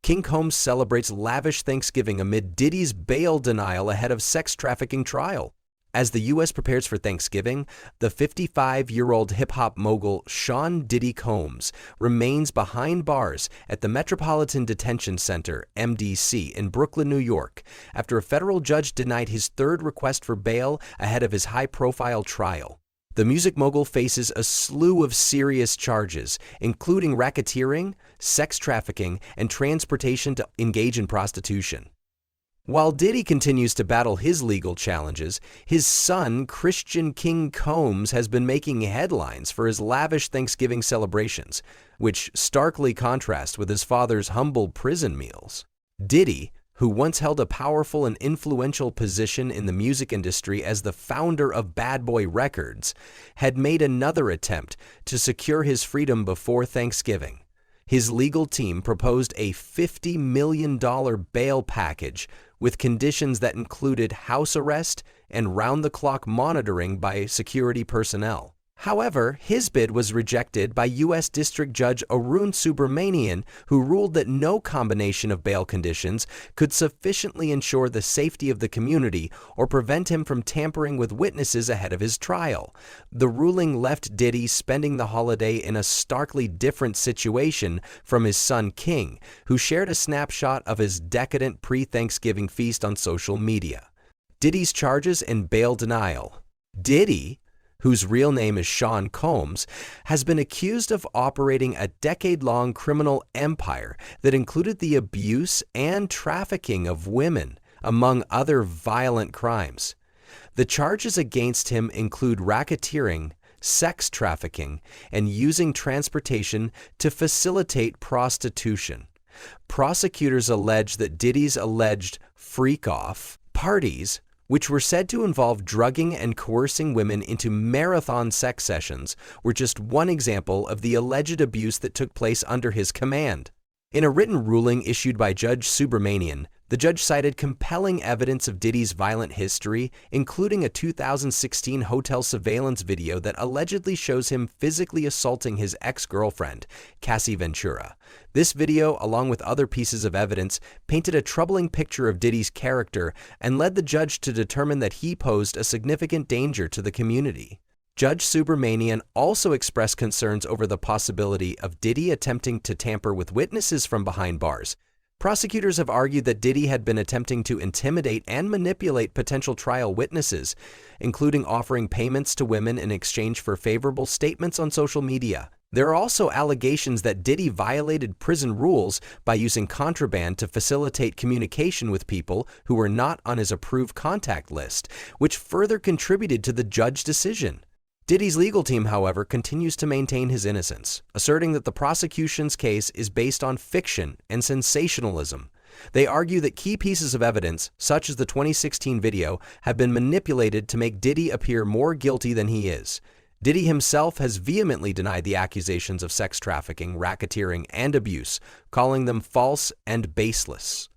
King Combs celebrates lavish Thanksgiving amid Diddy's bail denial ahead of sex trafficking trial. As the U.S. prepares for Thanksgiving, the 55-year-old hip-hop mogul Sean Diddy Combs remains behind bars at the Metropolitan Detention Center, MDC, in Brooklyn, New York, after a federal judge denied his third request for bail ahead of his high-profile trial. The music mogul faces a slew of serious charges, including racketeering, sex trafficking, and transportation to engage in prostitution. While Diddy continues to battle his legal challenges, his son, Christian King Combs, has been making headlines for his lavish Thanksgiving celebrations, which starkly contrast with his father's humble prison meals. Diddy, who once held a powerful and influential position in the music industry as the founder of Bad Boy Records, had made another attempt to secure his freedom before Thanksgiving. His legal team proposed a $50 million bail package with conditions that included house arrest and round-the-clock monitoring by security personnel. However, his bid was rejected by U.S. District Judge Arun Subramanian, who ruled that no combination of bail conditions could sufficiently ensure the safety of the community or prevent him from tampering with witnesses ahead of his trial. The ruling left Diddy spending the holiday in a starkly different situation from his son King, who shared a snapshot of his decadent pre-Thanksgiving feast on social media. Diddy's charges and bail denial. Diddy, whose real name is Sean Combs, has been accused of operating a decade-long criminal empire that included the abuse and trafficking of women, among other violent crimes. The charges against him include racketeering, sex trafficking, and using transportation to facilitate prostitution. Prosecutors allege that Diddy's alleged freak-off parties, which were said to involve drugging and coercing women into marathon sex sessions, were just one example of the alleged abuse that took place under his command. In a written ruling issued by Judge Subramanian, the judge cited compelling evidence of Diddy's violent history, including a 2016 hotel surveillance video that allegedly shows him physically assaulting his ex-girlfriend, Cassie Ventura. This video, along with other pieces of evidence, painted a troubling picture of Diddy's character and led the judge to determine that he posed a significant danger to the community. Judge Subramanian also expressed concerns over the possibility of Diddy attempting to tamper with witnesses from behind bars. Prosecutors have argued that Diddy had been attempting to intimidate and manipulate potential trial witnesses, including offering payments to women in exchange for favorable statements on social media. There are also allegations that Diddy violated prison rules by using contraband to facilitate communication with people who were not on his approved contact list, which further contributed to the judge's decision. Diddy's legal team, however, continues to maintain his innocence, asserting that the prosecution's case is based on fiction and sensationalism. They argue that key pieces of evidence, such as the 2016 video, have been manipulated to make Diddy appear more guilty than he is. Diddy himself has vehemently denied the accusations of sex trafficking, racketeering, and abuse, calling them false and baseless.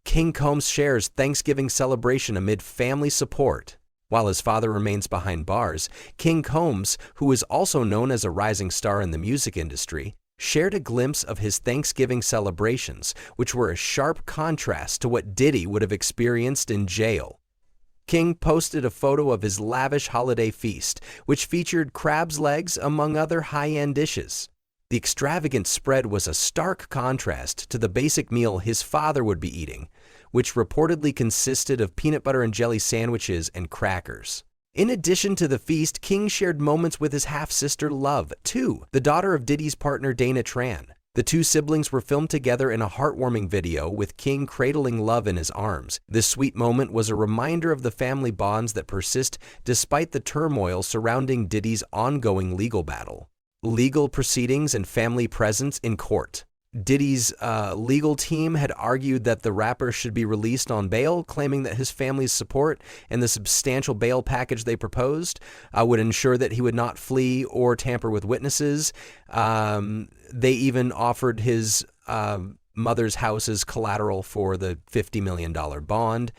King Combs shares Thanksgiving celebration amid family support. While his father remains behind bars, King Combs, who is also known as a rising star in the music industry, shared a glimpse of his Thanksgiving celebrations, which were a sharp contrast to what Diddy would have experienced in jail. King posted a photo of his lavish holiday feast, which featured crab's legs among other high-end dishes. The extravagant spread was a stark contrast to the basic meal his father would be eating, which reportedly consisted of peanut butter and jelly sandwiches and crackers. In addition to the feast, King shared moments with his half-sister Love, too, the daughter of Diddy's partner Dana Tran. The two siblings were filmed together in a heartwarming video with King cradling Love in his arms. This sweet moment was a reminder of the family bonds that persist despite the turmoil surrounding Diddy's ongoing legal battle. Legal proceedings and family presence in court. Diddy's legal team had argued that the rapper should be released on bail, claiming that his family's support and the substantial bail package they proposed would ensure that he would not flee or tamper with witnesses. They even offered his mother's house as collateral for the $50 million bond.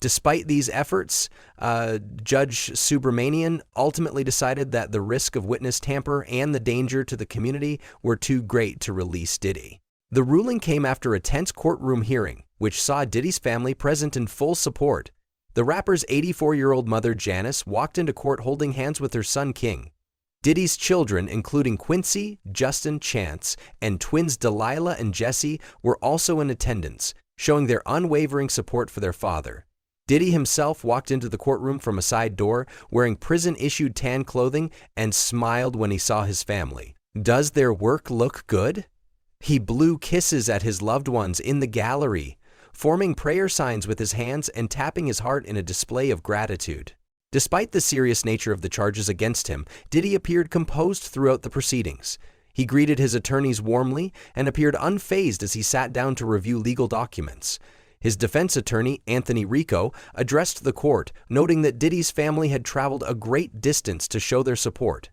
Despite these efforts, Judge Subramanian ultimately decided that the risk of witness tamper and the danger to the community were too great to release Diddy. The ruling came after a tense courtroom hearing, which saw Diddy's family present in full support. The rapper's 84-year-old mother, Janice, walked into court holding hands with her son, King. Diddy's children, including Quincy, Justin, Chance, and twins Delilah and Jesse, were also in attendance, showing their unwavering support for their father. Diddy himself walked into the courtroom from a side door, wearing prison-issued tan clothing, and smiled when he saw his family. Does their work look good? He blew kisses at his loved ones in the gallery, forming prayer signs with his hands and tapping his heart in a display of gratitude. Despite the serious nature of the charges against him, Diddy appeared composed throughout the proceedings. He greeted his attorneys warmly and appeared unfazed as he sat down to review legal documents. His defense attorney, Anthony Rico, addressed the court, noting that Diddy's family had traveled a great distance to show their support.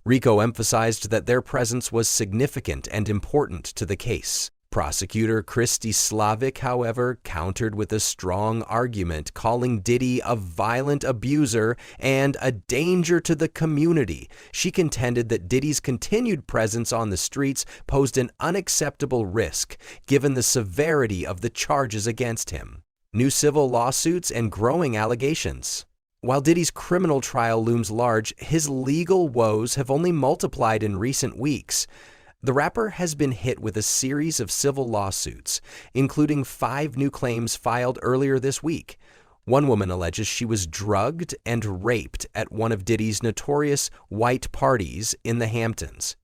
Rico emphasized that their presence was significant and important to the case. Prosecutor Christy Slavic, however, countered with a strong argument, calling Diddy a violent abuser and a danger to the community. She contended that Diddy's continued presence on the streets posed an unacceptable risk, given the severity of the charges against him. New civil lawsuits and growing allegations. While Diddy's criminal trial looms large, his legal woes have only multiplied in recent weeks. The rapper has been hit with a series of civil lawsuits, including 5 new claims filed earlier this week. One woman alleges she was drugged and raped at one of Diddy's notorious white parties in the Hamptons,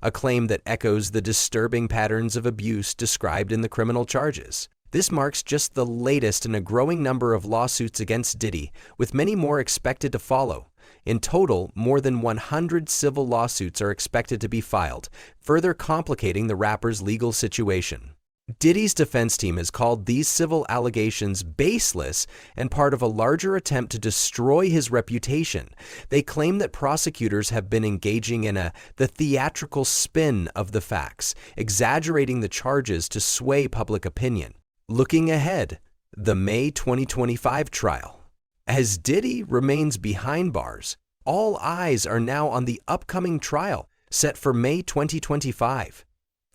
a claim that echoes the disturbing patterns of abuse described in the criminal charges. This marks just the latest in a growing number of lawsuits against Diddy, with many more expected to follow. In total, more than 100 civil lawsuits are expected to be filed, further complicating the rapper's legal situation. Diddy's defense team has called these civil allegations baseless and part of a larger attempt to destroy his reputation. They claim that prosecutors have been engaging in the theatrical spin of the facts, exaggerating the charges to sway public opinion. Looking ahead, the May 2025 trial. As Diddy remains behind bars, all eyes are now on the upcoming trial, set for May 2025.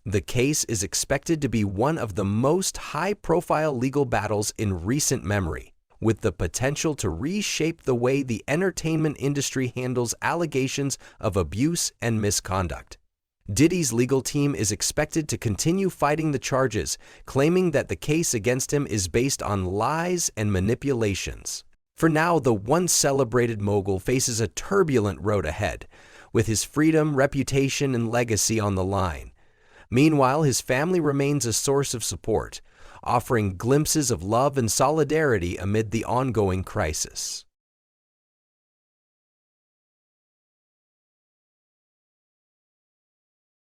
The case is expected to be one of the most high-profile legal battles in recent memory, with the potential to reshape the way the entertainment industry handles allegations of abuse and misconduct. Diddy's legal team is expected to continue fighting the charges, claiming that the case against him is based on lies and manipulations. For now, the once celebrated mogul faces a turbulent road ahead, with his freedom, reputation, and legacy on the line. Meanwhile, his family remains a source of support, offering glimpses of love and solidarity amid the ongoing crisis.